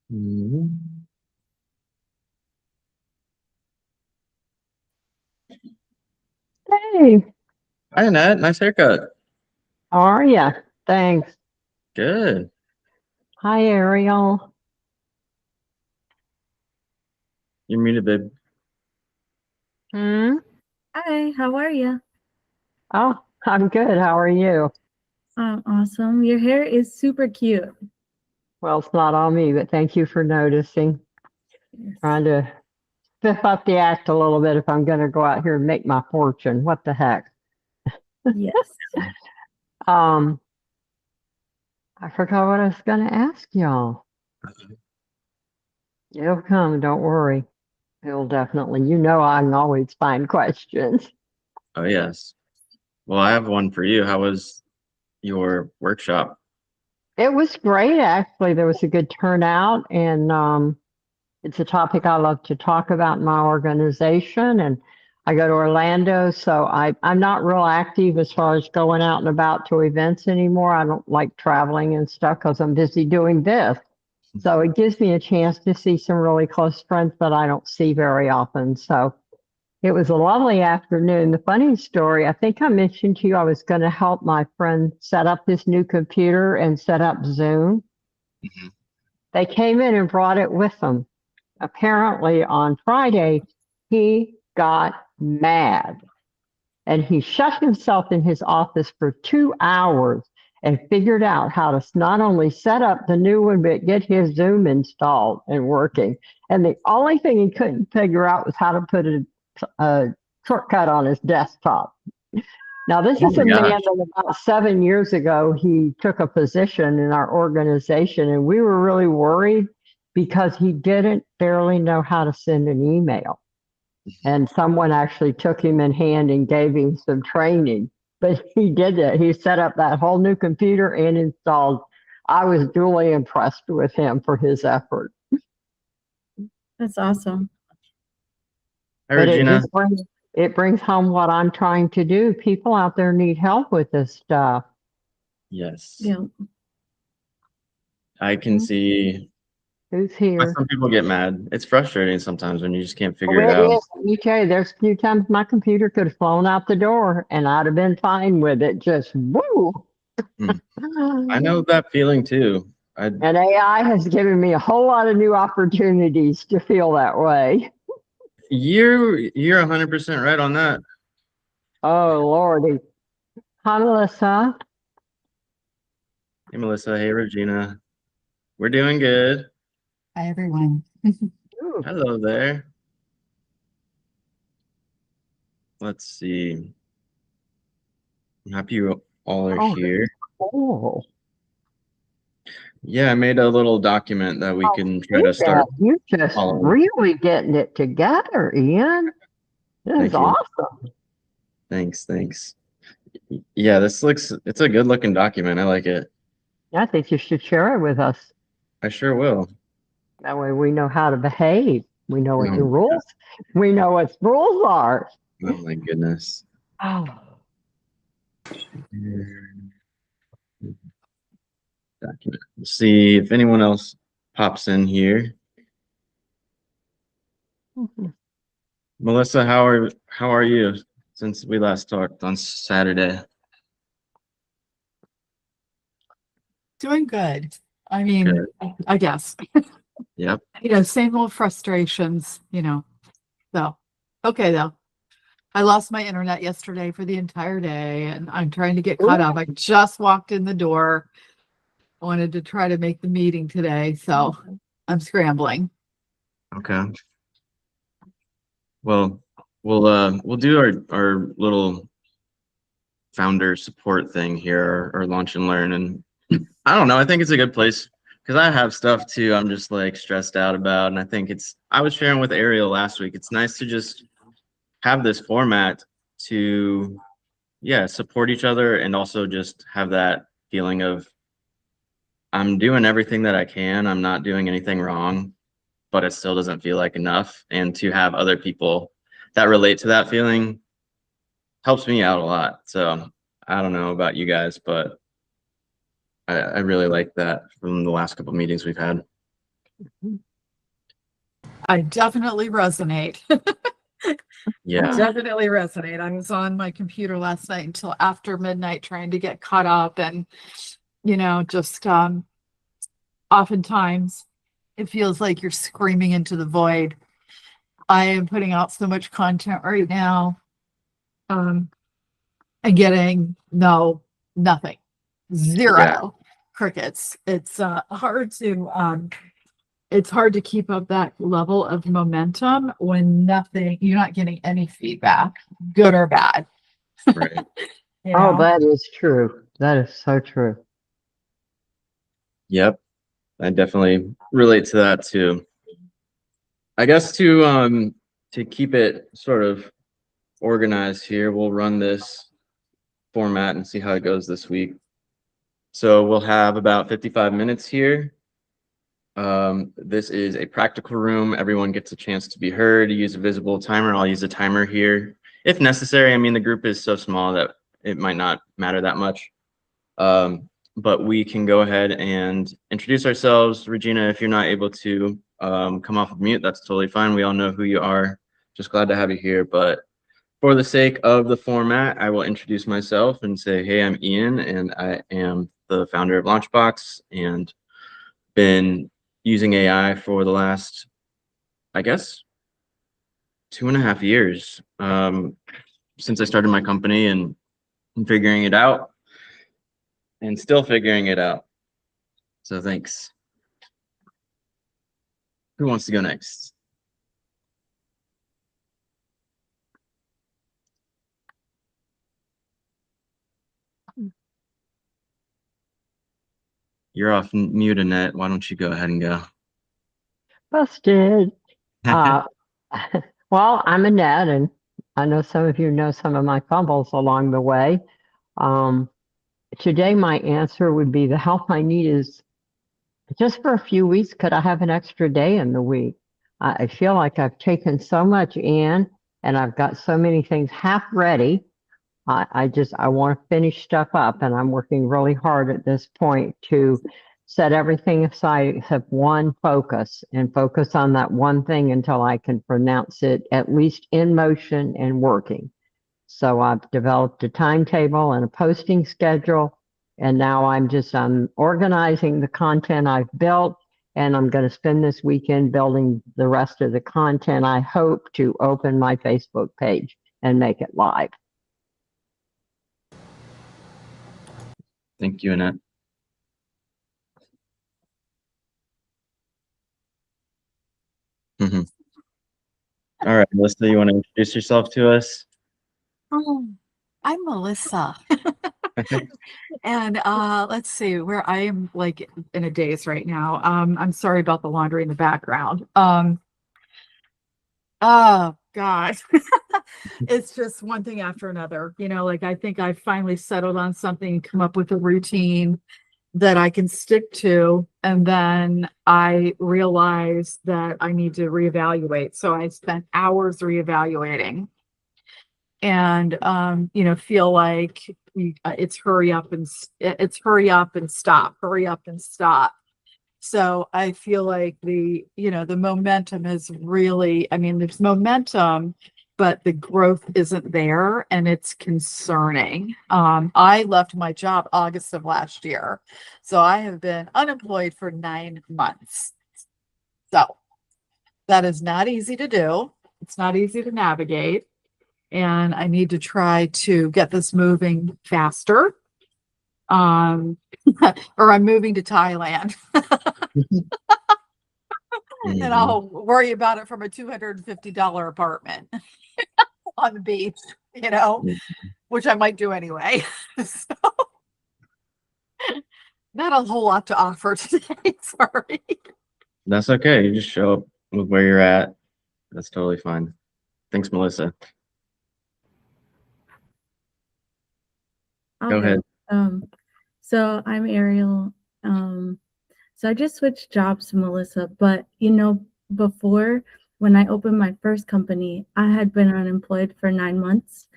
Mhm. Hey, Hi, Annette. Nice haircut. how are ya? Thanks. Good. Hi, Ariel. You're muted, babe. Hmm? Hi, how are you? Oh, I'm good. How are you? Awesome. Your hair is super cute. Well, it's not on me, but thank you for noticing. Yes. Trying to step up the act a little bit if I'm going to go out here and make my fortune. What the heck? Yes. Um, I forgot what I was going to ask y'all. It'll come. Don't worry. It'll definitely. You know, I can always find questions. Oh, yes. Well, I have one for you. How was your workshop? It was great, actually. There was a good turnout, and it's a topic I love to talk about in my organization. And I go to Orlando, so I'm not real active as far as going out and about to events anymore. I don't like traveling and stuff because I'm busy doing this. So it gives me a chance to see some really close friends that I don't see very often. So it was a lovely afternoon. The funny story, I think I mentioned to you I was going to help my friend set up this new computer and set up Zoom. Mhm. They came in and brought it with them. Apparently on Friday, he got mad and he shut himself in his office for 2 hours and figured out how to not only set up the new one, but get his Zoom installed and working. And the only thing he couldn't figure out was how to put a shortcut on his desktop. Now, this Oh is my a man gosh. that about 7 years ago, he took a position in our organization, and we were really worried because he didn't barely know how to send an email. And someone actually took him in hand and gave him some training. But he did it. He set up that whole new computer and installed. I was duly impressed with him for his effort. That's awesome. Hi, But it Regina. just brings home what I'm trying to do. People out there need help with this stuff. Yes. Yeah. I can see Who's why here? some people get mad. It's frustrating sometimes when you just can't Oh, figure it it out. is. Let me tell you, there's a few times my computer could have flown out the door and I'd have been fine with it. Just woo. Mm. I know And that feeling too. I AI has given me a whole lot of new opportunities to feel that way. you're 100% right on that. Oh, Lordy. Hi, Melissa. Hey, Melissa. Hey, Regina. We're doing good. Hi, everyone. Ooh, Hello there. Let's see. I'm happy you all are oh, this here. is cool. Yeah, I made a little document that we Oh, can try see to that. start You're just following. really getting it together, Ian. This is Thank you. awesome. Thanks. Yeah, it's a good looking document. I like it. I think you should share it with us. I sure will. That way we know how to behave. We know what the Oh, rules. We know what rules are. oh my goodness. Oh. Document. We'll see if anyone else pops in here. Melissa, how are you since we last talked on Saturday? Doing good. I mean, Good. I guess, Yep. same old frustrations. So, okay, though. I lost my internet yesterday for the entire day and I'm trying to get caught up. I just walked in the door. I wanted to try to make the meeting today, so I'm scrambling. Okay. Well, we'll do our little founder support thing here, our launch and learn, and I don't know. I think it's a good place because I have stuff too. I'm just like stressed out about, and I think I was sharing with Ariel last week. It's nice to just have this format to, yeah, support each other and also just have that feeling of I'm doing everything that I can. I'm not doing anything wrong, but it still doesn't feel like enough. And to have other people that relate to that feeling helps me out a lot. So I don't know about you guys, but I really like that from the last couple meetings we've had. I definitely resonate. Yeah. Definitely resonate. I was on my computer last night until after midnight trying to get caught up, and just oftentimes it feels like you're screaming into the void. I am putting out so much content right now, and getting nothing, zero crickets. It's hard to keep up that level of momentum when you're not getting any feedback, good or bad. Right. Oh, that is true. That is so true. Yep. I definitely relate to that too. I guess to keep it sort of organized here, we'll run this format and see how it goes this week. So we'll have about 55 minutes here. This is a practical room. Everyone gets a chance to be heard. Use a visible timer. I'll use a timer here if necessary. I mean, the group is so small that it might not matter that much. But we can go ahead and introduce ourselves. Regina, if you're not able to come off of mute, that's totally fine. We all know who you are. Just glad to have you here. But for the sake of the format, I will introduce myself and say, hey, I'm Ian, and I am the founder of LaunchBox and been using AI for the last, I guess, 2.5 years since I started my company, and I'm figuring it out and still figuring it out. So thanks. Who wants to go next? You're off mute, Annette. Why don't you go ahead and go? Busted. Well, I'm Annette, and I know some of you know some of my fumbles along the way. Today, my answer would be the help I need is just for a few weeks. Could I have an extra day in the week? I feel like I've taken so much in, and I've got so many things half ready. I want to finish stuff up, and I'm working really hard at this point to set everything aside except one focus and focus on that one thing until I can pronounce it at least in motion and working. So I've developed a timetable and a posting schedule, and now I'm organizing the content I've built, and I'm going to spend this weekend building the rest of the content. I hope to open my Facebook page and make it live. Thank you, Annette. All right, Melissa, you want to introduce yourself to us? Oh, I'm Melissa. And let's see where I am, like, in a daze right now. I'm sorry about the laundry in the background. Oh God. It's just one thing after another. Like, I think I finally settled on something, come up with a routine that I can stick to, and then I realized that I need to reevaluate. So I spent hours reevaluating, and feel like it's hurry up and stop, hurry up and stop. So I feel like the momentum is really, I mean, there's momentum, but the growth isn't there, and it's concerning. I left my job August of last year, so I have been unemployed for 9 months. So that is not easy to do. It's not easy to navigate, and I need to try to get this moving faster. Or I'm moving to Thailand. And I'll worry about it from a $250 apartment on the beach, which I might do anyway. So not a whole lot to offer today. Sorry. That's okay. You just show up with where you're at. That's totally fine. Thanks, Melissa. Go ahead. So I'm Ariel. So I just switched jobs to Melissa, but before, when I opened my first company, I had been unemployed for 9 months,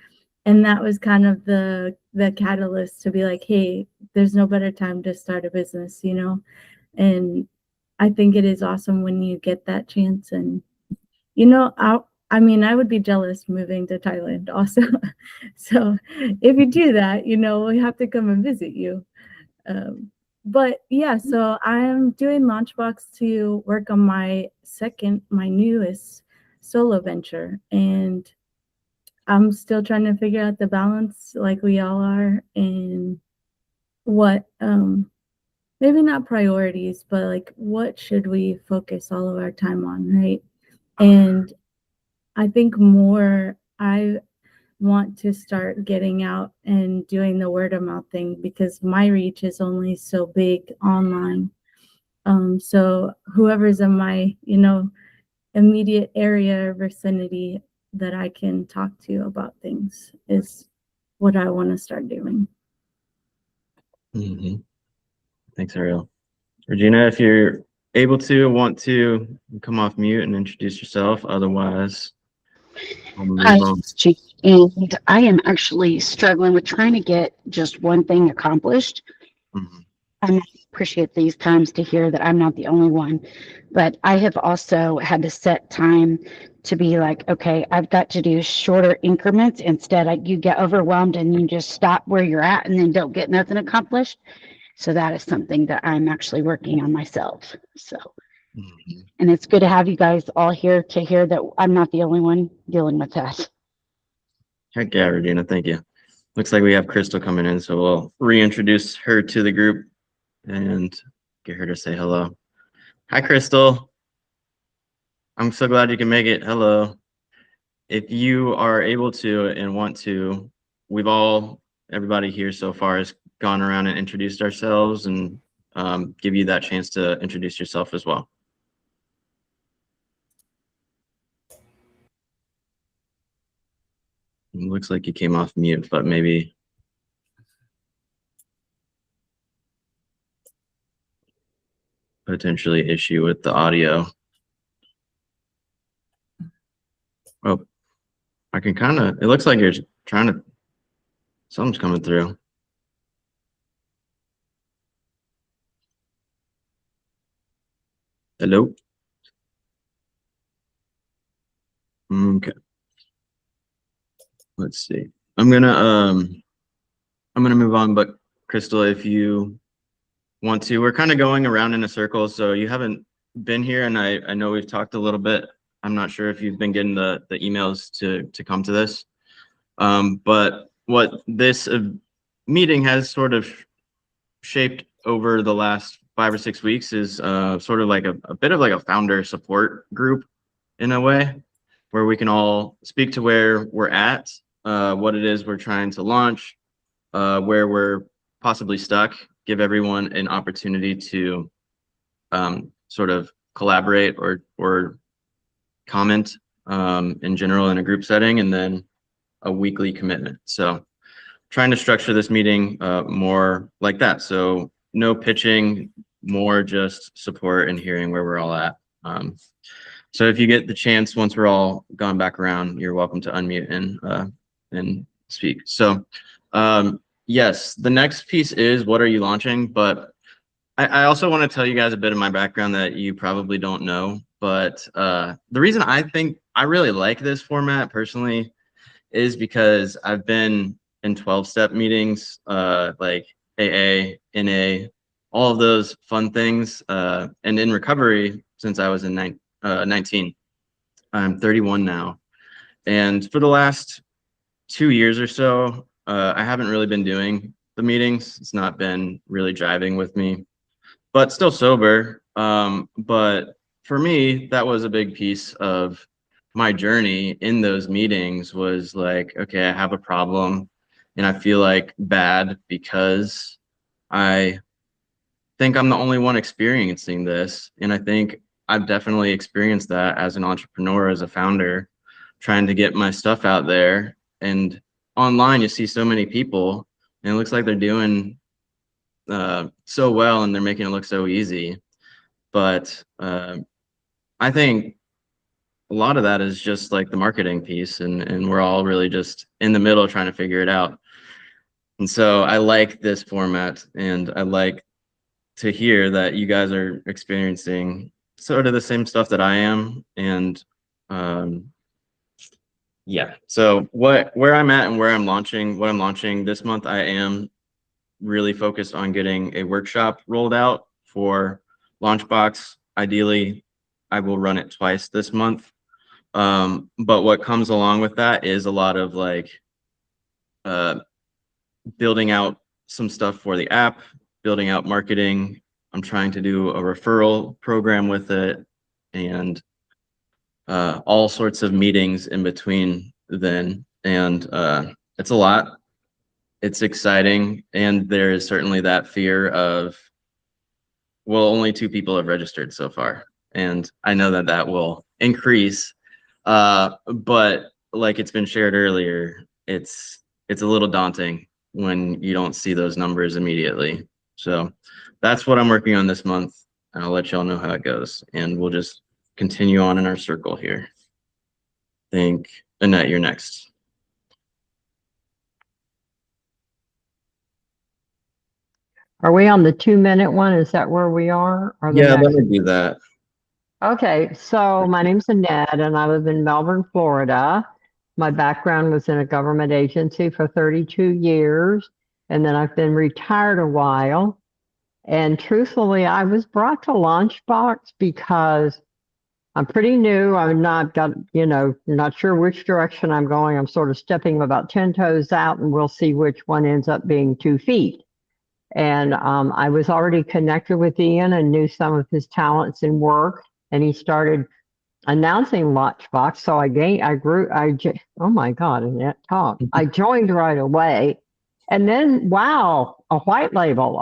and that was kind of the catalyst to be like, hey, there's no better time to start a business, and I think it is awesome when you get that chance. And, you know, I mean, I would be jealous moving to Thailand also. So if you do that, you know, we have to come and visit you. Um, but yeah, so I'm doing Launchbox to work on my newest solo venture. And I'm still trying to figure out the balance like we all are, and what maybe not priorities, but like what should we focus all of our time on, right? And I think more I want to start getting out and doing the word of mouth thing, because my reach is only so big online. So whoever's in my, you know, immediate area or vicinity that I can talk to about things is what I want to start doing. Mm-hmm. Thanks, Ariel. Regina, if you're able to, want to come off mute and introduce yourself. Otherwise, we'll Hi, move on. it's G, and I am actually struggling with trying to get just one thing accomplished. Mhm. I appreciate these times to hear that I'm not the only one, but I have also had to set time to be like, okay, I've got to do shorter increments. Instead, you get overwhelmed and you just stop where you're at and then don't get nothing accomplished. So that is something that I'm actually working on myself. So, Mhm. and it's good to have you guys all here to hear that I'm not the only one dealing with that. Heck yeah, Regina, thank you. Looks like we have Crystal coming in, so we'll reintroduce her to the group and get her to say hello. Hi, Crystal. I'm so glad you can make it. Hello. If you are able to and want to, everybody here so far has gone around and introduced ourselves, and give you that chance to introduce yourself as well. It looks like you came off mute, but maybe potentially issue with the audio. Oh, I can kind of, it looks like you're trying to, something's coming through. Hello? Okay. Let's see. I'm gonna move on, but Crystal, if you want to, we're kind of going around in a circle, so you haven't been here, and I know we've talked a little bit. I'm not sure if you've been getting the emails to come to this. But what this meeting has sort of shaped over the last 5 or 6 weeks is sort of like a bit of like a founder support group in a way, where we can all speak to where we're at, what it is we're trying to launch, where we're possibly stuck, give everyone an opportunity to sort of collaborate or comment in general in a group setting, and then a weekly commitment. So trying to structure this meeting more like that. So no pitching, more just support and hearing where we're all at. So if you get the chance, once we're all gone back around, you're welcome to unmute and speak. So yes, the next piece is what are you launching? But I also want to tell you guys a bit of my background that you probably don't know. But the reason I think I really like this format personally is because I've been in 12-step meetings, like AA, NA, all of those fun things, and in recovery since I was in 19. I'm 31 now. And for the last 2 years or so, I haven't really been doing the meetings. It's not been really driving with me, but still sober. But for me, that was a big piece of my journey in those meetings, was like, okay, I have a problem and I feel like bad because I think I'm the only one experiencing this. And I think I've definitely experienced that as an entrepreneur, as a founder, trying to get my stuff out there. And online, you see so many people, and it looks like they're doing so well and they're making it look so easy. But I think a lot of that is just like the marketing piece, and we're all really just in the middle trying to figure it out. And so I like this format, and I like to hear that you guys are experiencing sort of the same stuff that I am. And yeah, so where I'm at and where I'm launching, what I'm launching this month, I am really focused on getting a workshop rolled out for LaunchBox. Ideally, I will run it twice this month. But what comes along with that is a lot of like building out some stuff for the app, building out marketing. I'm trying to do a referral program with it, and all sorts of meetings in between then. And it's a lot. It's exciting. And there is certainly that fear of, well, only 2 people have registered so far. And I know that that will increase. But like it's been shared earlier, it's a little daunting when you don't see those numbers immediately. So that's what I'm working on this month. And I'll let y'all know how it goes. And we'll just continue on in our circle here. I think, Annette, you're next. Are we on the 2-minute one? Is that where we are? Or the Yeah, next? let me do that. Okay, so my name's Annette and I live in Melbourne, Florida. My background was in a government agency for 32 years, and then I've been retired a while. And truthfully, I was brought to LaunchBox because I'm pretty new. I'm not got, not sure which direction I'm going. I'm sort of stepping about 10 toes out, and we'll see which one ends up being 2 feet. And I was already connected with Ian and knew some of his talents in work. And he started announcing LaunchBox. So oh my God, Annette, talk. I joined right away. And then, wow, a white label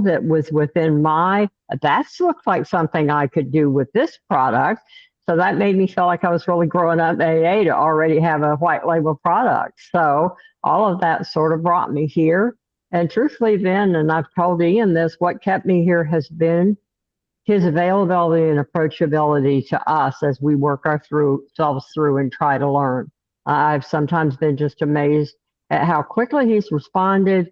that was within that looked like something I could do with this product. So that made me feel like I was really growing up in AA to already have a white label product. So all of that sort of brought me here. And truthfully then, and I've told Ian this, what kept me here has been his availability and approachability to us as we work ourselves through and try to learn. I've sometimes been just amazed at how quickly he's responded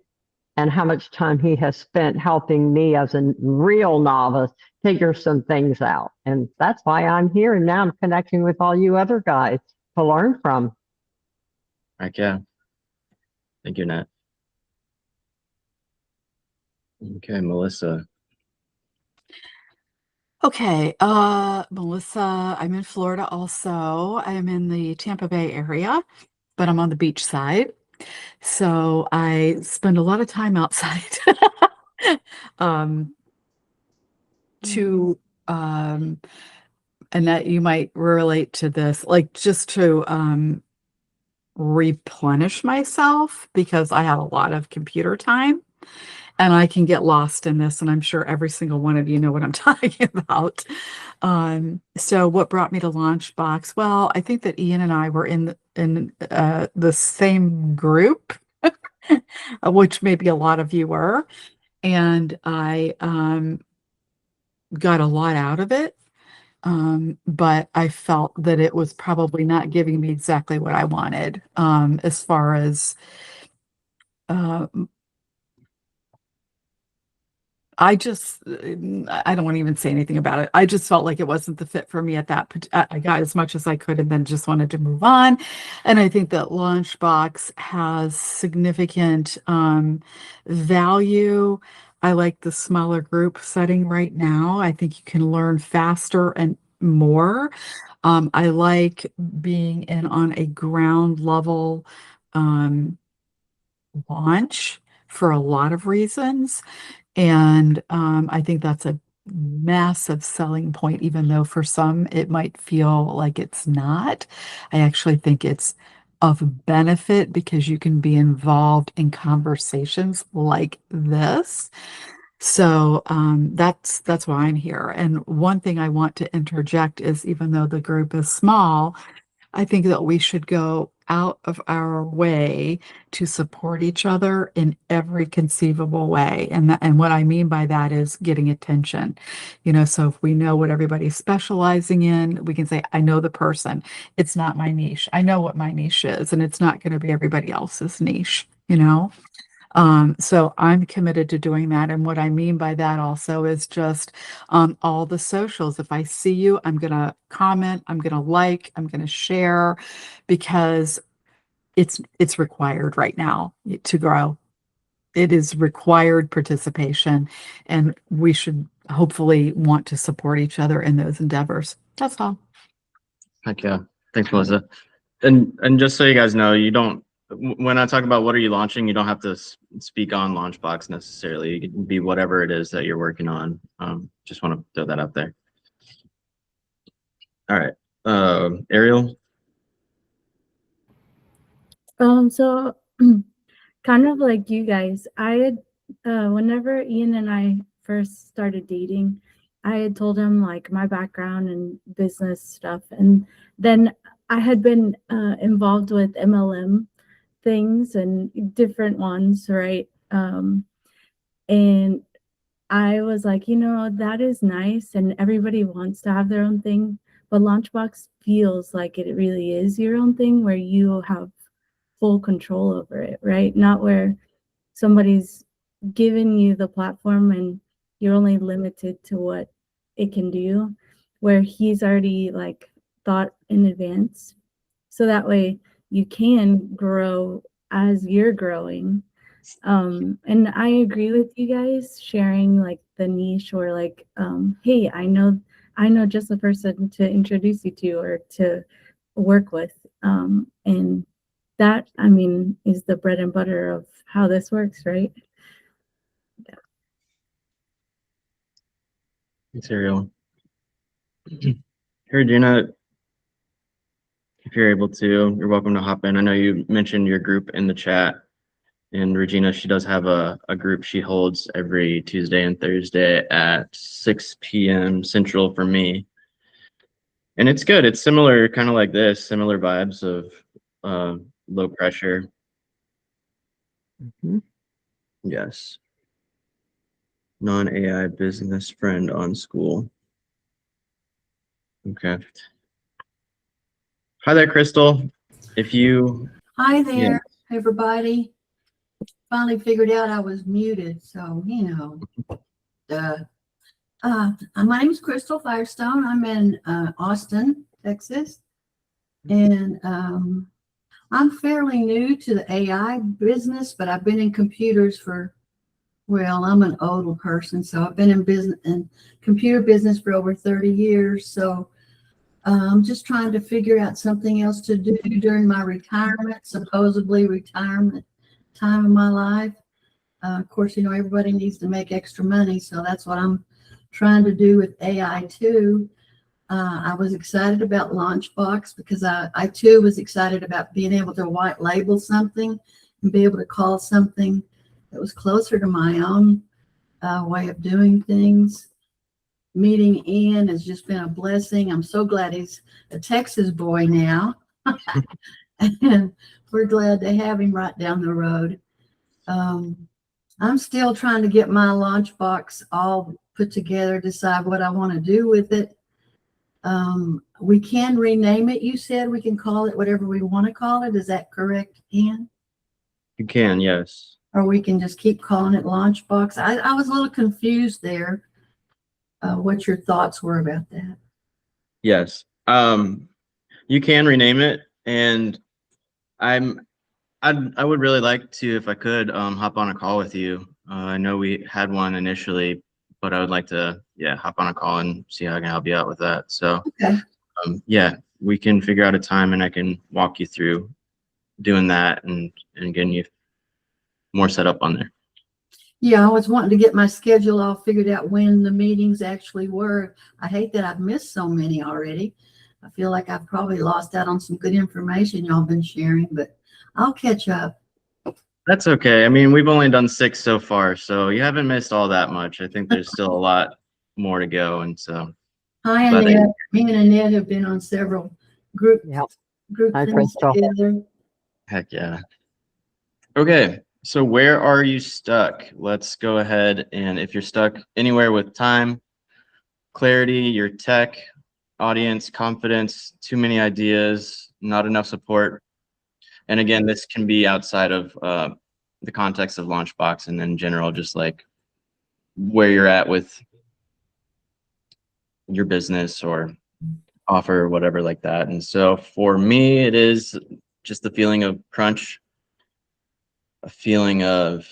and how much time he has spent helping me as a real novice figure some things out. And that's why I'm here. And now I'm connecting with all you other guys to learn from. Heck yeah. Thank you, Nat. Okay, Melissa. Okay, Melissa, I'm in Florida also. I'm in the Tampa Bay area, but I'm on the beach side. So I spend a lot of time outside. To and that you might relate to this, like just to replenish myself because I have a lot of computer time. And I can get lost in this, and I'm sure every single one of you know what I'm talking about. So what brought me to LaunchBox? Well, I think that Ian and I were in the same group, which maybe a lot of you were, and I got a lot out of it. But I felt that it was probably not giving me exactly what I wanted, as far as I don't want to even say anything about it. I just felt like it wasn't the fit for me at that. I got as much as I could and then just wanted to move on. And I think that LaunchBox has significant value. I like the smaller group setting right now. I think you can learn faster and more. I like being in on a ground level launch for a lot of reasons. And I think that's a massive selling point, even though for some it might feel like it's not. I actually think it's of benefit because you can be involved in conversations like this. So that's why I'm here. And one thing I want to interject is even though the group is small, I think that we should go out of our way to support each other in every conceivable way. And what I mean by that is getting attention. So if we know what everybody's specializing in, we can say, I know the person. It's not my niche. I know what my niche is, and it's not going to be everybody else's niche, So I'm committed to doing that. And what I mean by that also is just all the socials. If I see you, I'm going to comment, I'm going to like, I'm going to share, because it's required right now to grow. It is required participation, and we should hopefully want to support each other in those endeavors. That's all. Heck yeah. Thanks, Melissa. And just so you guys know, you don't, when I talk about what are you launching, you don't have to speak on LaunchBox necessarily. You can be whatever it is that you're working on. Just want to throw that out there. All right. Ariel. So kind of like you guys, I had whenever Ian and I first started dating, I had told him like my background and business stuff, and then I had been involved with MLM things and different ones, right? And I was like, that is nice, and everybody wants to have their own thing, but LaunchBox feels like it really is your own thing where you have full control over it, right? Not where somebody's given you the platform and you're only limited to what it can do, where he's already like thought in advance. So that way you can grow as you're growing. And I agree with you guys sharing like the niche, or like, hey, I know just the person to introduce you to or to work with. And that, I mean, is the bread and butter of how this works, right? Yeah. Thanks, Ariel. Here, Regina, if you're able to, you're welcome to hop in. I know you mentioned your group in the chat. And Regina, she does have a group she holds every Tuesday and Thursday at 6 p.m. Central for me. And it's good. It's similar, kind of like this, similar vibes of low pressure. Yes. Non-AI business friend on school. Okay. Hi there, Crystal. If you... Hi there, Yeah. everybody. Finally figured out I was muted, so, my name is Crystal Firestone. I'm in Austin, Texas, and I'm fairly new to the AI business, but I've been in computers for, well, I'm an older person, so I've been in business and computer business for over 30 years. So I'm just trying to figure out something else to do during my retirement, supposedly retirement time of my life. Of course, everybody needs to make extra money, so that's what I'm trying to do with AI too. I was excited about LaunchBox because I too was excited about being able to white label something and be able to call something that was closer to my own way of doing things. Meeting Ian has just been a blessing. I'm so glad he's a Texas boy now. And we're glad to have him right down the road. I'm still trying to get my LaunchBox all put together, decide what I want to do with it. We can rename it. You said we can call it whatever we want to call it. Is that correct, Ian? You can, yes. Or we can just keep calling it LaunchBox. I was a little confused there. What your thoughts were about that? Yes. You can rename it, and I would really like to, if I could, hop on a call with you. I know we had one initially, but I would like to, hop on a call and see how I can help you out with that. So, Okay. We can figure out a time, and I can walk you through doing that and getting you more set up on there. Yeah, I was wanting to get my schedule all figured out when the meetings actually were. I hate that I've missed so many already. I feel like I've probably lost out on some good information y'all been sharing, but I'll catch up. That's okay. I mean, we've only done 6 so far, so you haven't missed all that much. I think there's still a lot more to go, and so. Hi, Annette. Me and Annette have been on several group Hi, things Crystal. together. Heck yeah. Okay, so where are you stuck? Let's go ahead, and if you're stuck anywhere with time, clarity, your tech, audience, confidence, too many ideas, not enough support. And again, this can be outside of the context of LaunchBox and in general, just like where you're at with your business or offer or whatever like that. And so for me, it is just the feeling of crunch, a feeling of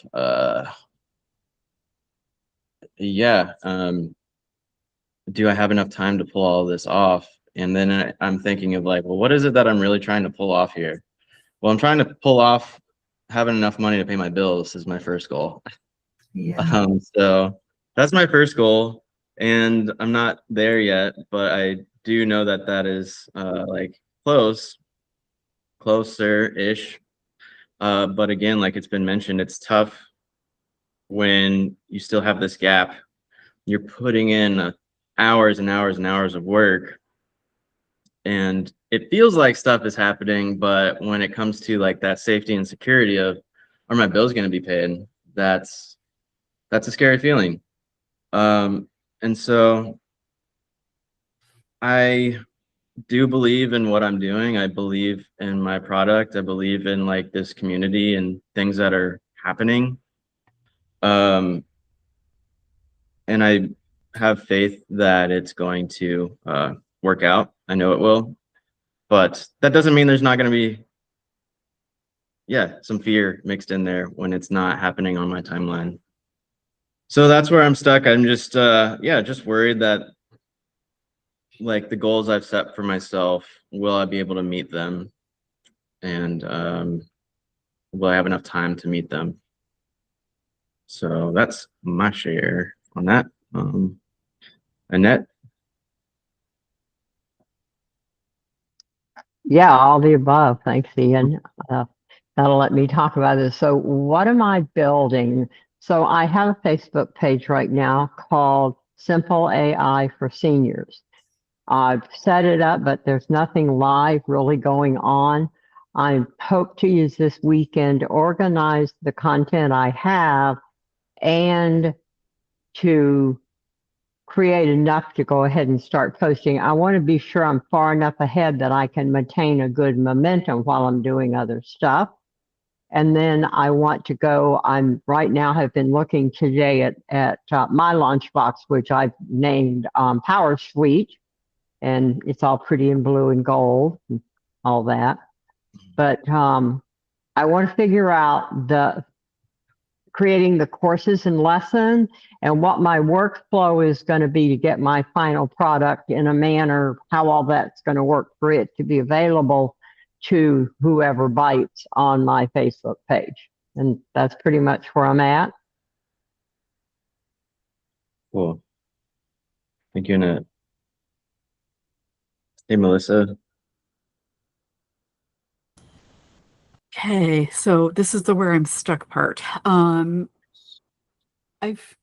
do I have enough time to pull all this off? And then I'm thinking of like, well, what is it that I'm really trying to pull off here? Well, I'm trying to pull off having enough money to pay my bills is my first goal. Yeah. So that's my first goal, and I'm not there yet, but I do know that that is like closer-ish. But again, like it's been mentioned, it's tough when you still have this gap. You're putting in hours and hours and hours of work, and it feels like stuff is happening, but when it comes to like that safety and security of, are my bills going to be paid? That's a scary feeling. And so I do believe in what I'm doing. I believe in my product. I believe in like this community and things that are happening. And I have faith that it's going to work out. I know it will, but that doesn't mean there's not going to be, some fear mixed in there when it's not happening on my timeline. So that's where I'm stuck. I'm just, just worried that like the goals I've set for myself, will I be able to meet them? And will I have enough time to meet them? So that's my share on that. Annette? Yeah, all the above. Thanks, Ian. That'll let me talk about this. So what am I building? So I have a Facebook page right now called Simple AI for Seniors. I've set it up, but there's nothing live really going on. I hope to use this weekend to organize the content I have and to create enough to go ahead and start posting. I want to be sure I'm far enough ahead that I can maintain a good momentum while I'm doing other stuff. And then I want to go, I'm right now have been looking today at my LaunchBox, which I've named Power Suite, and it's all pretty in blue and gold and all that. But I want to figure out creating the courses and lessons and what my workflow is going to be to get my final product in a manner, how all that's going to work for it to be available to whoever bites on my Facebook page. And that's pretty much where I'm at. Cool. Thank you, Annette. Hey, Melissa. Okay, so this is the where I'm stuck part. I've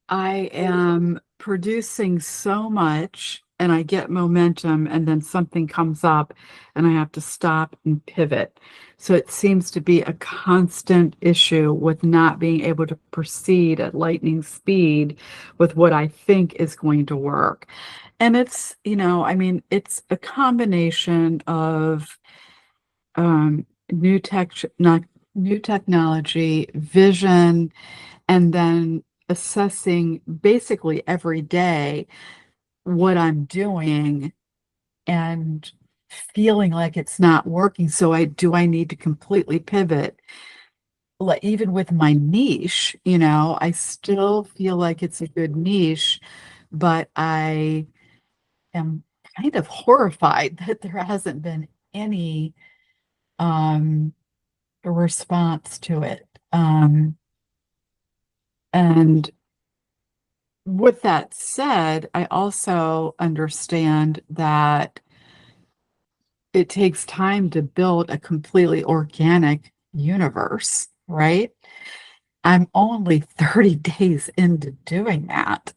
I am producing so much and I get momentum and then something comes up and I have to stop and pivot. So it seems to be a constant issue with not being able to proceed at lightning speed with what I think is going to work. And it's, I mean, it's a combination of new technology, vision, and then assessing basically every day what I'm doing and feeling like it's not working. So I need to completely pivot. Like even with my niche, I still feel like it's a good niche, but I am kind of horrified that there hasn't been any response to it. And with that said, I also understand that it takes time to build a completely organic universe, right? I'm only 30 days into doing that.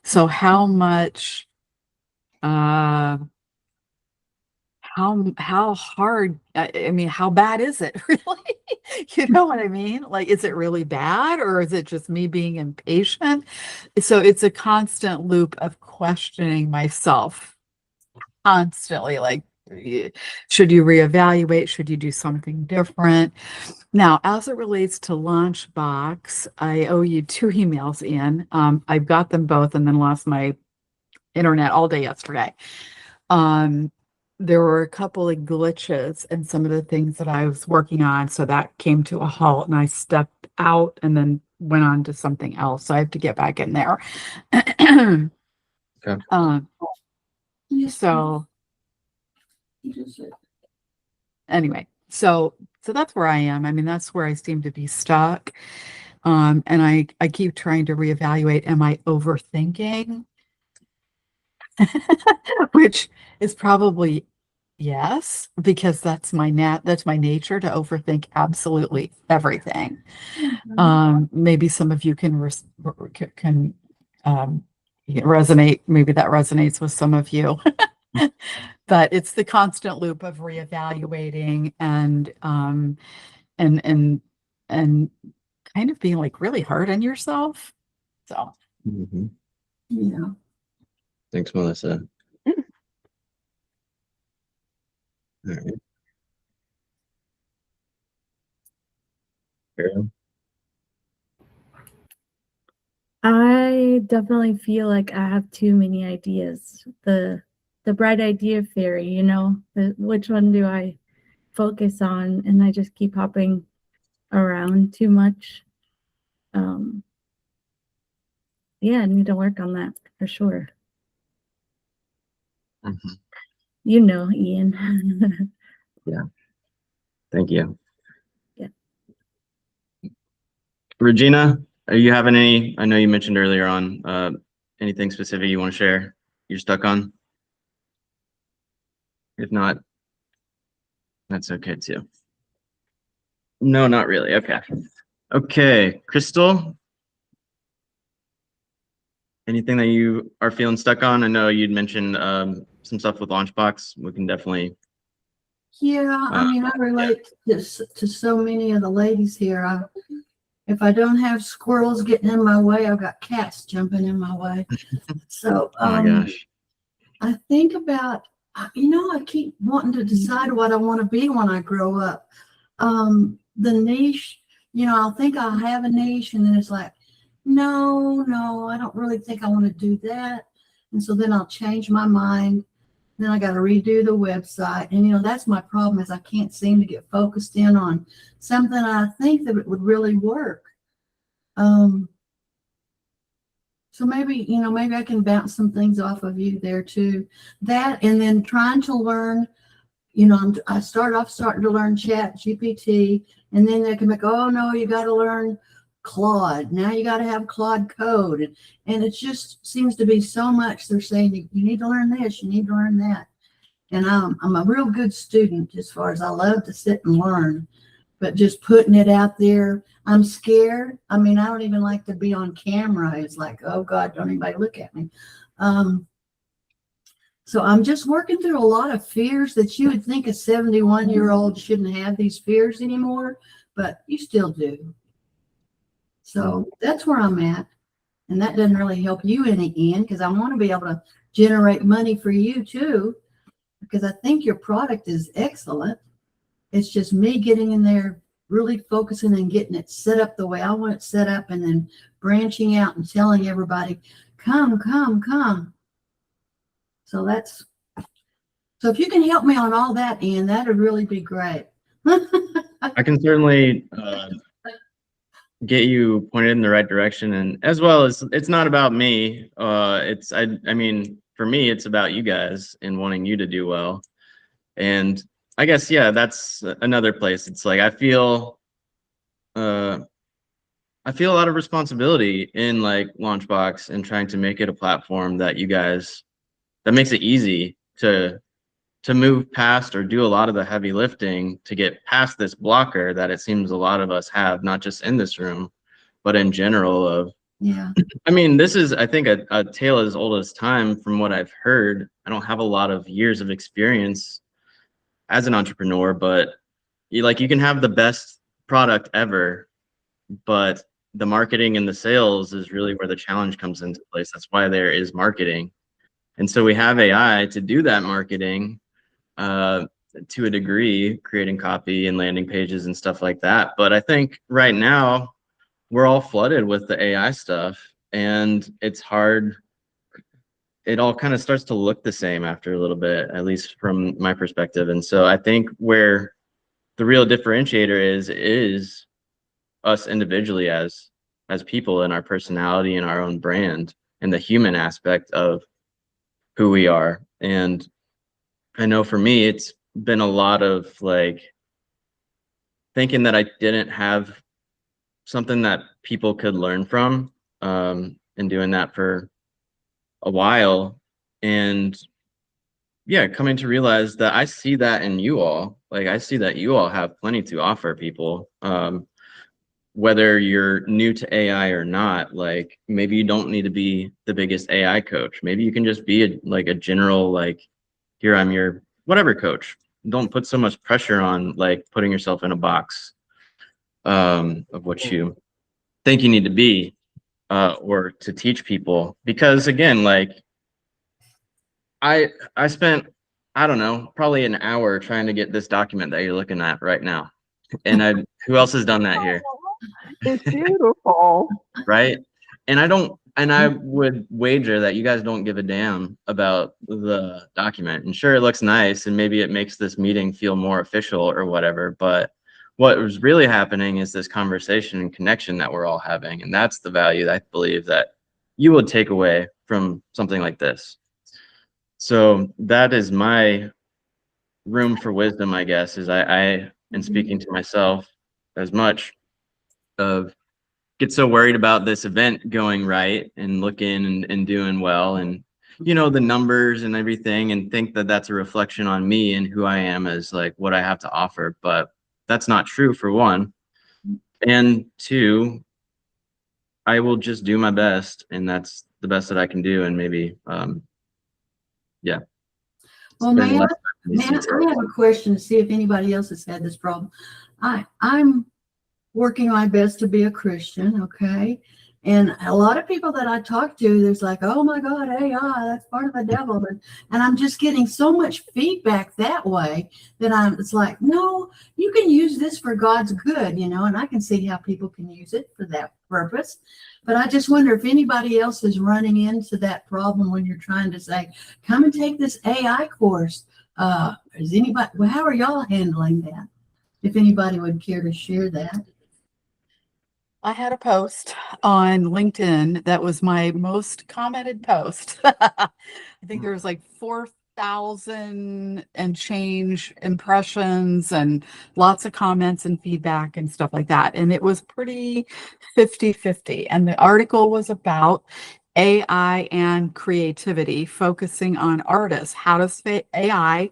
So how much how hard, I mean, how bad is it really? You know what I mean? Like, is it really bad or is it just me being impatient? So it's a constant loop of questioning myself constantly, like, should you reevaluate? Should you do something different? Now, as it relates to LaunchBox, I owe you 2 emails in. I've got them both and then lost my internet all day yesterday. There were a couple of glitches in some of the things that I was working on, so that came to a halt and I stepped out and then went on to something else. So I have to get back in there. Okay. So anyway, so that's where I am. I mean, that's where I seem to be stuck. And I keep trying to reevaluate, am I overthinking? Which is probably yes, because that's my nature to overthink absolutely everything. Maybe some of you can resonate. Maybe that resonates with some of you. But it's the constant loop of reevaluating and kind of being like really hard on yourself. So Mhm. Yeah. Thanks, Melissa. All right. Carol? I definitely feel like I have too many ideas. The bright idea fairy, you know, which one do I focus on? And I just keep hopping around too much. Yeah, I need to work on that for sure. Mhm. You know, Ian. Thank you. Yeah. Regina, are you having any, I know you mentioned earlier on, anything specific you want to share you're stuck on? If not, that's okay too. No, not really. Okay. Okay, Crystal, anything that you are feeling stuck on? I know you'd mentioned some stuff with LaunchBox. We can definitely. Yeah, I mean, I relate to so many of the ladies here. If I don't have squirrels getting in my way, I've got cats jumping in my way. So, Oh my gosh. I think about, I keep wanting to decide what I want to be when I grow up. The niche, I'll think I'll have a niche, and then it's like, no, I don't really think I want to do that. And so then I'll change my mind. Then I got to redo the website. And, that's my problem is I can't seem to get focused in on something I think that it would really work. So maybe I can bounce some things off of you there too. That, and then trying to learn, I starting to learn Chat GPT, and then they can make, oh no, you got to learn Claude. Now you got to have Claude code. And it just seems to be so much. They're saying you need to learn this, you need to learn that. And I'm a real good student as far as I love to sit and learn, but just putting it out there, I'm scared. I mean, I don't even like to be on camera. It's like, oh God, don't anybody look at me. So I'm just working through a lot of fears that you would think a 71-year-old shouldn't have these fears anymore, but you still do. So that's where I'm at. And that doesn't really help you any, Ian, because I want to be able to generate money for you too, because I think your product is excellent. It's just me getting in there, really focusing and getting it set up the way I want it set up, and then branching out and telling everybody, come. So if you can help me on all that, Ian, that would really be great. I can certainly get you pointed in the right direction, and as well as it's not about me. I mean, for me, it's about you guys and wanting you to do well. And I guess, yeah, that's another place. It's like I feel a lot of responsibility in like LaunchBox and trying to make it a platform that that makes it easy to move past or do a lot of the heavy lifting to get past this blocker that it seems a lot of us have, not just in this room, but in general of, Yeah. I mean, this is, I think, a tale as old as time from what I've heard. I don't have a lot of years of experience as an entrepreneur, but you can have the best product ever, but the marketing and the sales is really where the challenge comes into place. That's why there is marketing. And so we have AI to do that marketing, to a degree, creating copy and landing pages and stuff like that. But I think right now we're all flooded with the AI stuff, and it's hard. It all kind of starts to look the same after a little bit, at least from my perspective. And so I think where the real differentiator is us individually as people and our personality and our own brand and the human aspect of who we are. And I know for me, it's been a lot of like thinking that I didn't have something that people could learn from, and doing that for a while. And yeah, coming to realize that I see that in you all. Like I see that you all have plenty to offer people. Whether you're new to AI or not, like maybe you don't need to be the biggest AI coach. Maybe you can just be a general, like, here, I'm your whatever coach. Don't put so much pressure on like putting yourself in a box of what you think you need to be, or to teach people. Because again, like I spent, I don't know, probably an hour trying to get this document that you're looking at right now. And who else has done that here? It's beautiful. Right? And I would wager that you guys don't give a damn about the document. And sure, it looks nice and maybe it makes this meeting feel more official or whatever, but what was really happening is this conversation and connection that we're all having. And that's the value that I believe that you would take away from something like this. So that is my room for wisdom, I guess, is I am speaking to myself as much of get so worried about this event going right and looking and doing well and the numbers and everything, and think that that's a reflection on me and who I am as like what I have to offer. But that's not true, for one. And two, I will just do my best, and that's the best that I can do. And maybe yeah. Well, man, I have a question to see if anybody else has had this problem. I'm working my best to be a Christian, okay? And a lot of people that I talk to, there's like, oh my God, AI, that's part of the devil. And I'm just getting so much feedback that way that it's like, no, you can use this for God's good, and I can see how people can use it for that purpose. But I just wonder if anybody else is running into that problem when you're trying to say, come and take this AI course. How are y'all handling that? If anybody would care to share that. I had a post on LinkedIn that was my most commented post. I think there was like 4,000 and change impressions and lots of comments and feedback and stuff like that. And it was pretty 50-50. And the article was about AI and creativity, focusing on artists. How does AI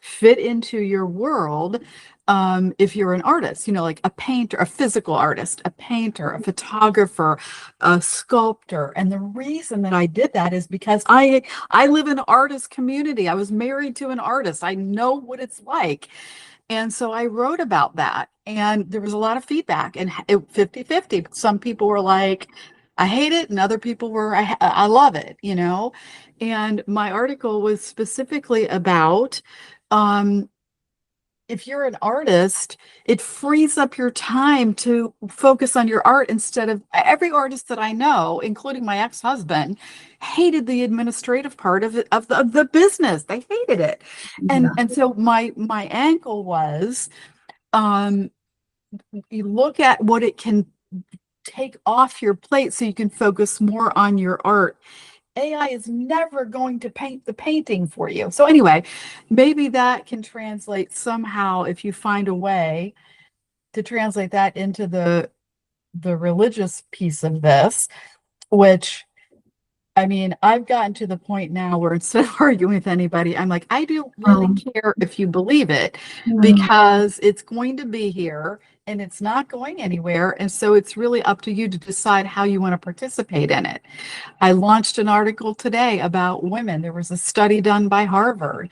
fit into your world? If you're an artist, like a painter, a physical artist, a painter, a photographer, a sculptor. And the reason that I did that is because I live in an artist community. I was married to an artist. I know what it's like. And so I wrote about that, and there was a lot of feedback, and 50-50. Some people were like, I hate it. And other people were, I love it, and my article was specifically about, if you're an artist, it frees up your time to focus on your art instead of every artist that I know, including my ex-husband, hated the administrative part of the business. They hated it. And so my angle was, you look at what it can take off your plate so you can focus more on your art. AI is never going to paint the painting for you. So anyway, maybe that can translate somehow, if you find a way to translate that into the religious piece of this, which, I mean, I've gotten to the point now where instead of arguing with anybody, I'm like, I don't really care if you believe it, because it's going to be here and it's not going anywhere. And so it's really up to you to decide how you want to participate in it. I launched an article today about women. There was a study done by Harvard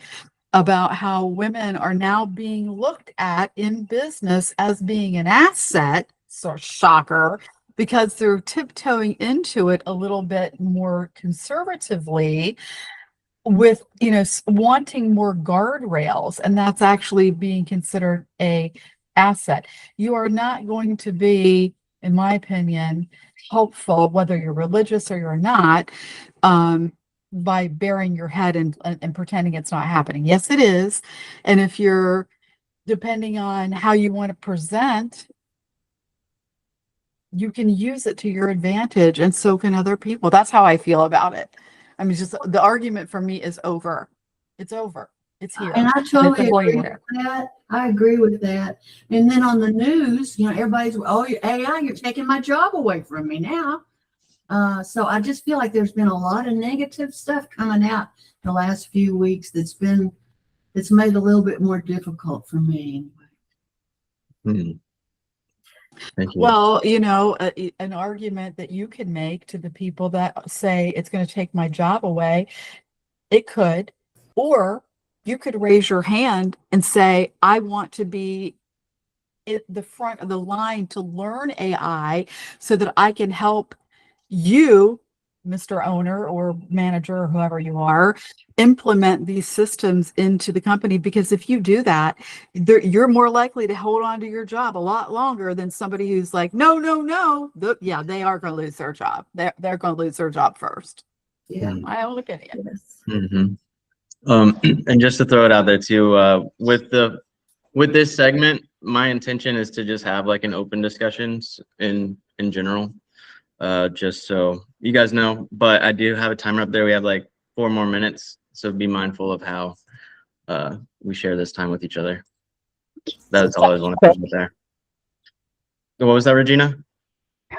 about how women are now being looked at in business as being an asset. So shocker, because they're tiptoeing into it a little bit more conservatively. with, wanting more guardrails, and that's actually being considered a asset. You are not going to be, in my opinion, helpful, whether you're religious or you're not, by burying your head and pretending it's not happening. Yes, it is. And if you're, depending on how you want to present, you can use it to your advantage, and so can other people. That's how I feel about it. I mean, just the argument for me is over. It's over. It's here. And I It's totally agree with everywhere. that. I agree with that. And then on the news, everybody's, oh, you're AI, you're taking my job away from me now. So I just feel like there's been a lot of negative stuff coming out the last few weeks that's made it a little bit more difficult for me. Hmm. Thank you. Well, an argument that you can make to the people that say it's going to take my job away, it could, or you could raise your hand and say, I want to be at the front of the line to learn AI so that I can help you, Mr. Owner or manager or whoever you are, implement these systems into the company. Because if you do that, you're more likely to hold on to your job a lot longer than somebody who's like, no, no, no. Yeah, they are going to lose their job. They're going to lose their job first. Yeah. My own opinion. Yes. Mm-hmm. And just to throw it out there too, with this segment, my intention is to just have like an open discussions in general, just so you guys know. But I do have a timer up there. We have like 4 more minutes, so be mindful of how we share this time with each other. That's all I want to put out there. So what was that, Regina?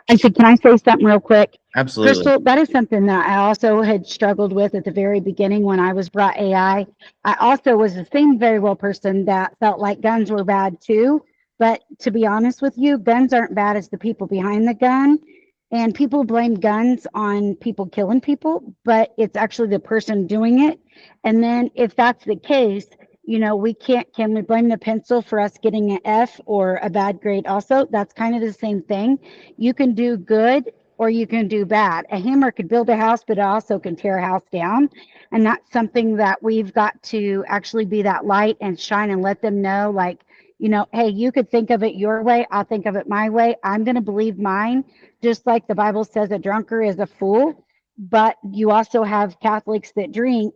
I said, can I say something real quick? Absolutely. Crystal, that is something that I also had struggled with at the very beginning when I was brought AI. I also was the same very well person that felt like guns were bad too. But to be honest with you, guns aren't bad as the people behind the gun. And people blame guns on people killing people, but it's actually the person doing it. And then if that's the case, can we blame the pencil for us getting an F or a bad grade also? That's kind of the same thing. You can do good or you can do bad. A hammer could build a house, but it also can tear a house down. And that's something that we've got to actually be that light and shine and let them know, like, hey, you could think of it your way. I'll think of it my way. I'm going to believe mine. Just like the Bible says, a drunkard is a fool. But you also have Catholics that drink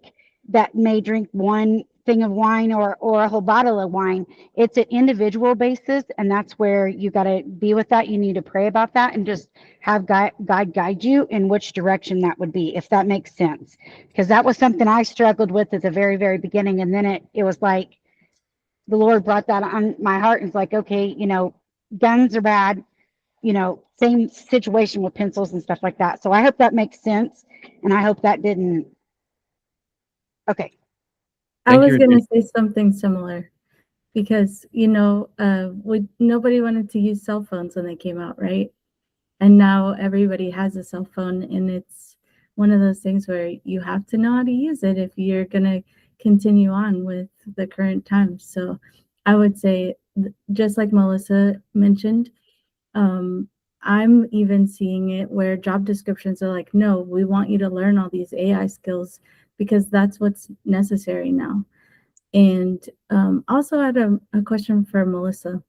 that may drink one thing of wine or a whole bottle of wine. It's an individual basis, and that's where you got to be with that. You need to pray about that and just have God guide you in which direction that would be, if that makes sense. Because that was something I struggled with at the very, very beginning. And then it was like the Lord brought that on my heart and it's like, okay, guns are bad, same situation with pencils and stuff like that. So I hope that makes sense. And I hope that didn't. Okay. I Thank was you, going Regina. to say something similar because, nobody wanted to use cell phones when they came out, right? And now everybody has a cell phone, and it's one of those things where you have to know how to use it if you're going to continue on with the current times. So I would say, just like Melissa mentioned, I'm even seeing it where job descriptions are like, no, we want you to learn all these AI skills because that's what's necessary now. And also I had a question for Melissa.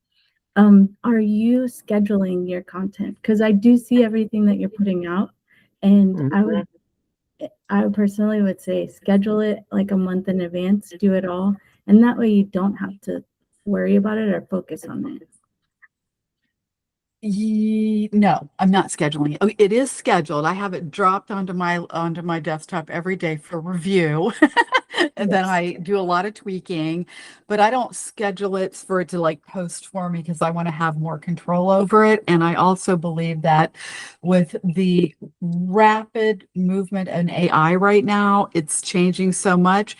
Are you scheduling your content? Because I do see everything that you're putting out, and I personally would say schedule it like a month in advance, do it all, and that way you don't have to worry about it or focus on it. No, I'm not scheduling it. Oh, it is scheduled. I have it dropped onto my desktop every day for review. And then I do a lot of tweaking, but I don't schedule it for it to like post for me because I want to have more control over it. And I also believe that with the rapid movement in AI right now, it's changing so much.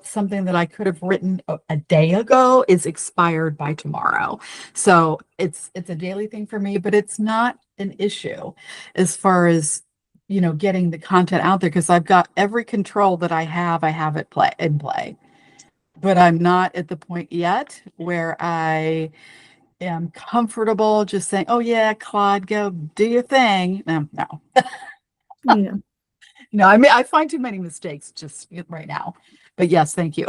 Something that I could have written a day ago is expired by tomorrow. So it's a daily thing for me, but it's not an issue as far as getting the content out there because I've got every control that I have it in play. But I'm not at the point yet where I am comfortable just saying, oh yeah, Claude, go do your thing. No. Yeah. No, I mean, I find too many mistakes just right now. But yes, thank you.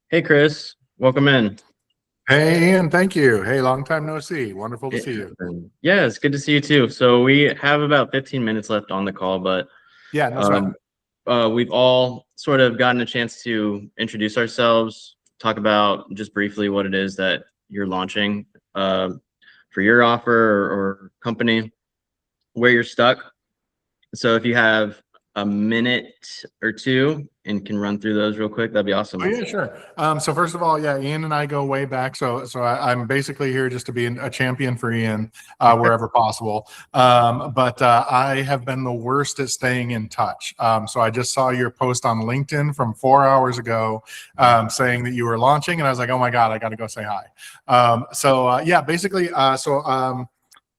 Hey, Chris, welcome in. Hey, Ian, thank you. Hey, long time no see. Wonderful to see you. Yeah, it's good to see you too. So we have about 15 minutes left on the call, but Yeah, no sweat. we've all sort of gotten a chance to introduce ourselves, talk about just briefly what it is that you're launching for your offer or company, where you're stuck. So if you have a minute or two and can run through those real quick, that'd be awesome. Oh, yeah, sure. So first of all, yeah, Ian and I go way back. So I'm basically here just to be a champion for Ian wherever possible. But I have been the worst at staying in touch. So I just saw your post on LinkedIn from 4 hours ago saying that you were launching, and I was like, oh my God, I got to go say hi. Yeah, basically, so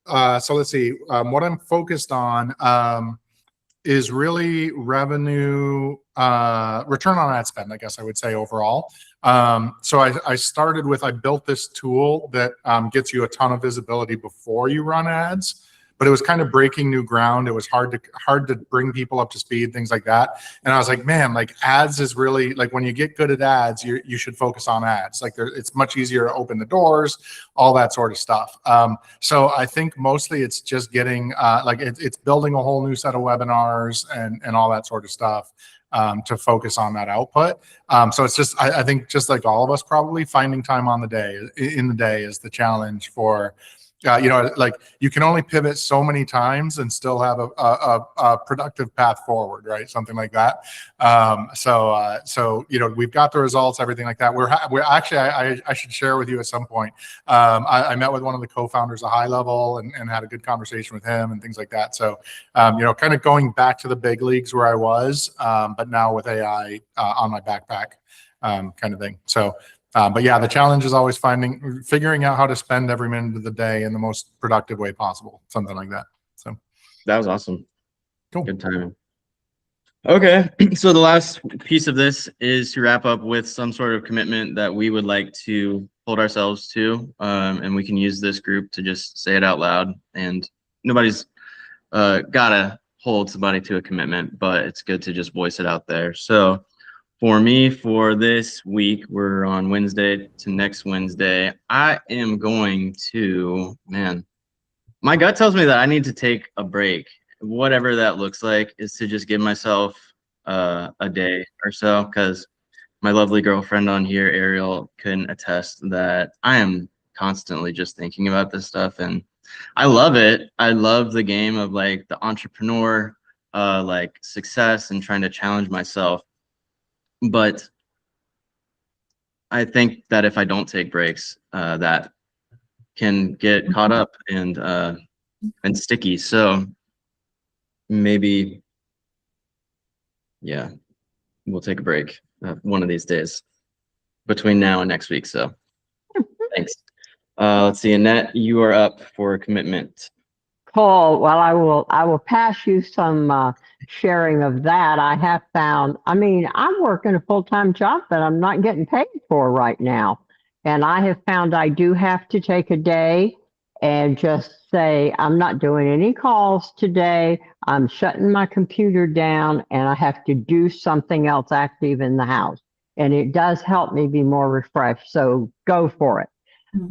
let's see. What I'm focused on is really revenue, return on ad spend, I guess I would say overall. So I started with, I built this tool that gets you a ton of visibility before you run ads, but it was kind of breaking new ground. It was hard to bring people up to speed, things like that. And I was like, man, like ads is really, like when you get good at ads, you should focus on ads. Like it's much easier to open the doors, all that sort of stuff. So I think mostly it's just getting, it's building a whole new set of webinars and all that sort of stuff to focus on that output. So it's just, I think just like all of us probably, finding time in the day is the challenge for, like you can only pivot so many times and still have a productive path forward, right? Something like that. So we've got the results, everything like that. We're actually, I should share with you at some point. I met with one of the co-founders of High Level and had a good conversation with him and things like that. So, kind of going back to the big leagues where I was, but now with AI on my backpack, kind of thing. So. But yeah, the challenge is always figuring out how to spend every minute of the day in the most productive way possible, something like that. So that was awesome. Cool. Good timing. Okay, so the last piece of this is to wrap up with some sort of commitment that we would like to hold ourselves to, and we can use this group to just say it out loud. And nobody's gotta hold somebody to a commitment, but it's good to just voice it out there. So. For me, for this week, we're on Wednesday to next Wednesday. I am going to, my gut tells me that I need to take a break. Whatever that looks like is to just give myself a day or so, because my lovely girlfriend on here, Ariel, can attest that I am constantly just thinking about this stuff. And I love it. I love the game of like the entrepreneur, like success and trying to challenge myself. But I think that if I don't take breaks, that can get caught up and sticky. So maybe, yeah, we'll take a break one of these days between now and next week. So thanks. Let's see, Annette, you are up for a commitment. Cool. Well, I will pass you some sharing of that. I have found, I mean, I'm working a full-time job that I'm not getting paid for right now. And I have found I do have to take a day and just say, I'm not doing any calls today. I'm shutting my computer down and I have to do something else active in the house. And it does help me be more refreshed. So go for it.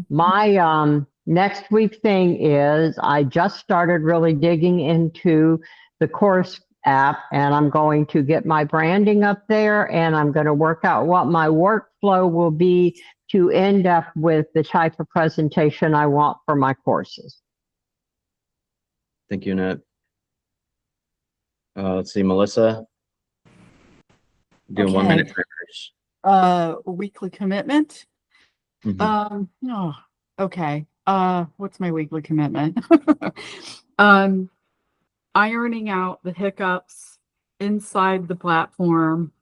My next week thing is I just started really digging into the course app and I'm going to get my branding up there and I'm going to work out what my workflow will be to end up with the type of presentation I want for my courses. Thank you, Annette. Let's see, Melissa. Doing 1 minute timers. Weekly commitment. Oh, okay. What's my weekly commitment? Ironing out the hiccups inside the platform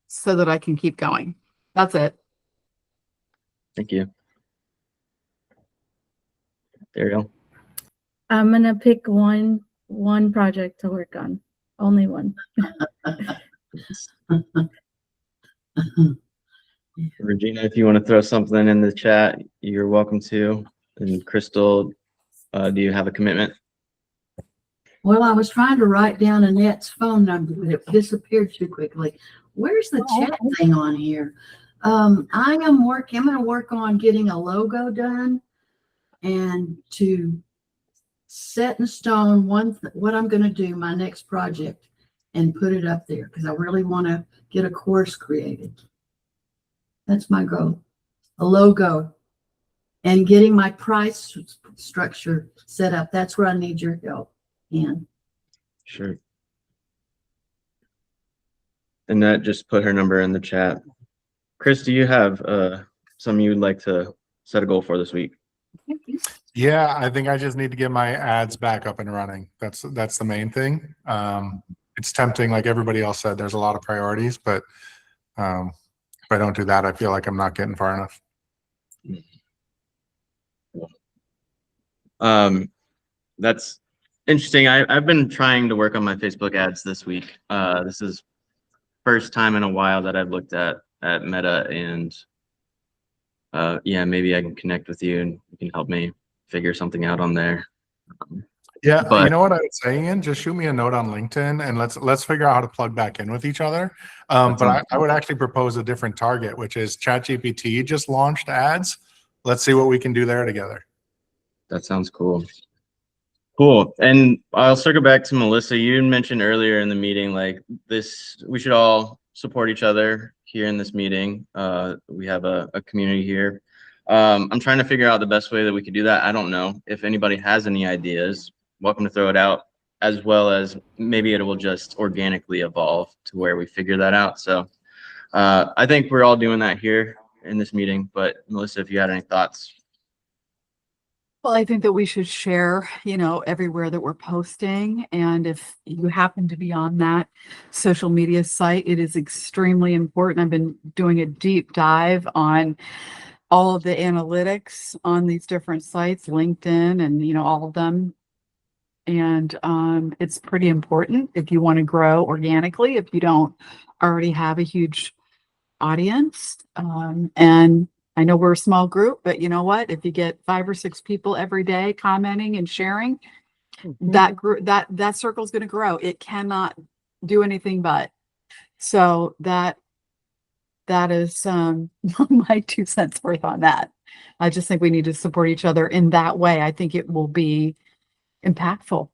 so that I can keep going. That's it. Thank you. Ariel. I'm gonna pick one project to work on. Only one. Regina, if you want to throw something in the chat, you're welcome to. And Crystal, do you have a commitment? Well, I was trying to write down Annette's phone number, but it disappeared too quickly. Where's the chat thing on here? I'm going to work on getting a logo done and to set in stone what I'm going to do, my next project, and put it up there because I really want to get a course created. That's my goal, a logo, and getting my price structure set up. That's where I need your help, Ian. Sure. And that just put her number in the chat. Chris, do you have something you would like to set a goal for this week? Yeah, I think I just need to get my ads back up and running. That's the main thing. It's tempting, like everybody else said, there's a lot of priorities, but if I don't do that, I feel like I'm not getting far enough. That's interesting. I've been trying to work on my Facebook ads this week. This is first time in a while that I've looked at Meta, and yeah, maybe I can connect with you and you can help me figure something out on there. Yeah, But you know what I would say, Ian? Just shoot me a note on LinkedIn and let's figure out how to plug back in with each other. But I would actually propose a different target, which is ChatGPT just launched ads. Let's see what we can do there together. that sounds cool. Cool. And I'll circle back to Melissa. You mentioned earlier in the meeting, like this, we should all support each other here in this meeting. We have a community here. I'm trying to figure out the best way that we could do that. I don't know if anybody has any ideas. Welcome to throw it out, as well as maybe it will just organically evolve to where we figure that out. So I think we're all doing that here in this meeting. But Melissa, if you had any thoughts. Well, I think that we should share, everywhere that we're posting. And if you happen to be on that social media site, it is extremely important. I've been doing a deep dive on all of the analytics on these different sites, LinkedIn and, all of them. And it's pretty important if you want to grow organically, if you don't already have a huge audience. And I know we're a small group, but you know what? If you get 5 or 6 people every day commenting and sharing, that group, that circle is going to grow. It cannot do anything but. So that is my 2 cents worth on that. I just think we need to support each other in that way. I think it will be impactful.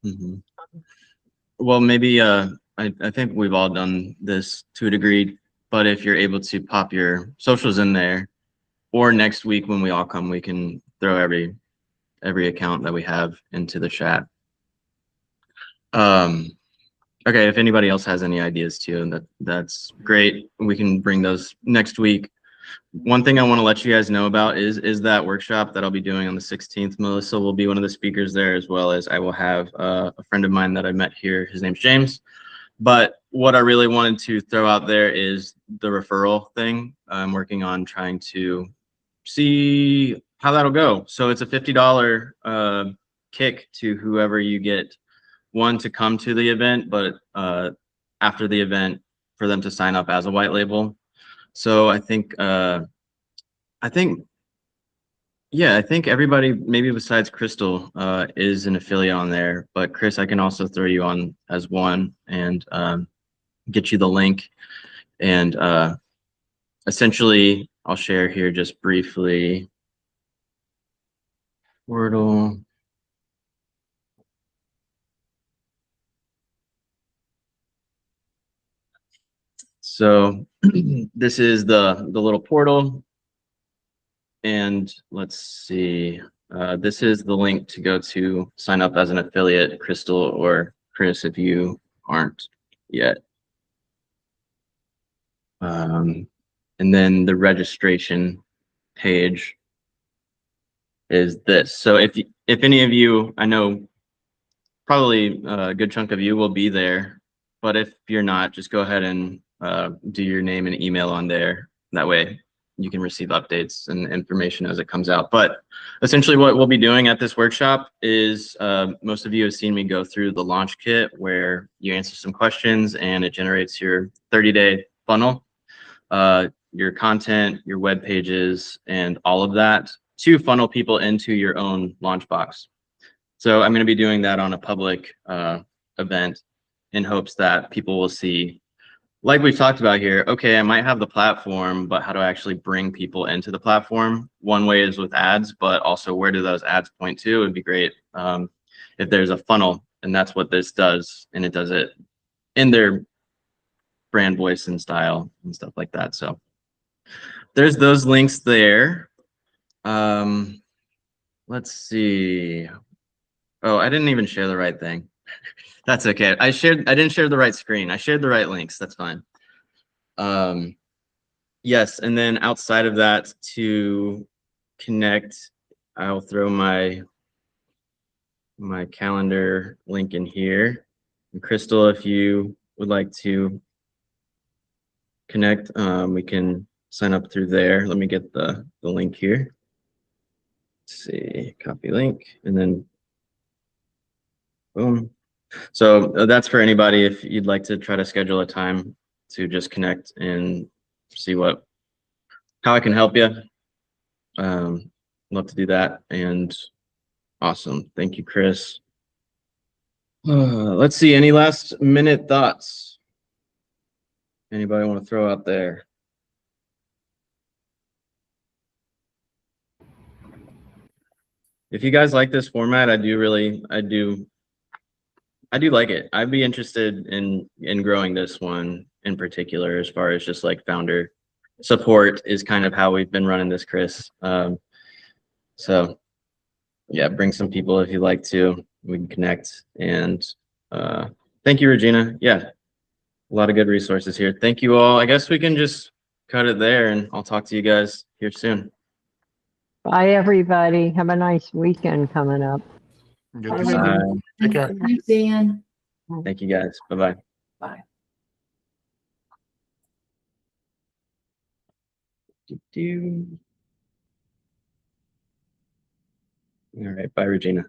Mm-hmm. Well, maybe I think we've all done this to a degree, but if you're able to pop your socials in there, or next week when we all come, we can throw every account that we have into the chat. Okay, if anybody else has any ideas too, that's great. We can bring those next week. One thing I want to let you guys know about is that workshop that I'll be doing on the 16th. Melissa will be one of the speakers there, as well as I will have a friend of mine that I met here. His name's James. But what I really wanted to throw out there is the referral thing. I'm working on trying to see how that'll go. So it's a $50 kick to whoever you get, one, to come to the event, but after the event for them to sign up as a white label. So I think everybody, maybe besides Crystal, is an affiliate on there. But Chris, I can also throw you on as one and get you the link. And essentially, I'll share here just briefly. Wordle. So this is the little portal. And let's see, this is the link to go to sign up as an affiliate, Crystal or Chris, if you aren't yet. And then the registration page is this. So if any of you, I know probably a good chunk of you will be there, but if you're not, just go ahead and do your name and email on there. That way you can receive updates and information as it comes out. But essentially what we'll be doing at this workshop is most of you have seen me go through the launch kit where you answer some questions and it generates your 30-day funnel, your content, your web pages, and all of that to funnel people into your own LaunchBox. So I'm going to be doing that on a public event in hopes that people will see, like we've talked about here, okay, I might have the platform, but how do I actually bring people into the platform? One way is with ads, but also where do those ads point to? It would be great if there's a funnel, and that's what this does, and it does it in their brand voice and style and stuff like that. So there's those links there. Let's see. Oh, I didn't even share the right thing. That's okay. I didn't share the right screen. I shared the right links. That's fine. Yes, and then outside of that, to connect, I'll throw my calendar link in here. And Crystal, if you would like to connect, we can sign up through there. Let me get the link here. Let's see, copy link, and then boom. So that's for anybody if you'd like to try to schedule a time to just connect and see how I can help you. Love to do that. And awesome. Thank you, Chris. Let's see. Any last minute thoughts? Anybody want to throw out there? If you guys like this format, I do like it. I'd be interested in growing this one in particular, as far as just like founder support is kind of how we've been running this, Chris. So yeah, bring some people if you'd like to. We can connect. And thank you, Regina. Yeah, a lot of good resources here. Thank you all. I guess we can just cut it there, and I'll talk to you guys here soon. Bye, everybody. Have a nice weekend coming up. Good to see you. Take care. Thanks, Dan. Thank you, guys. Bye-bye. Bye. All right. Bye, Regina.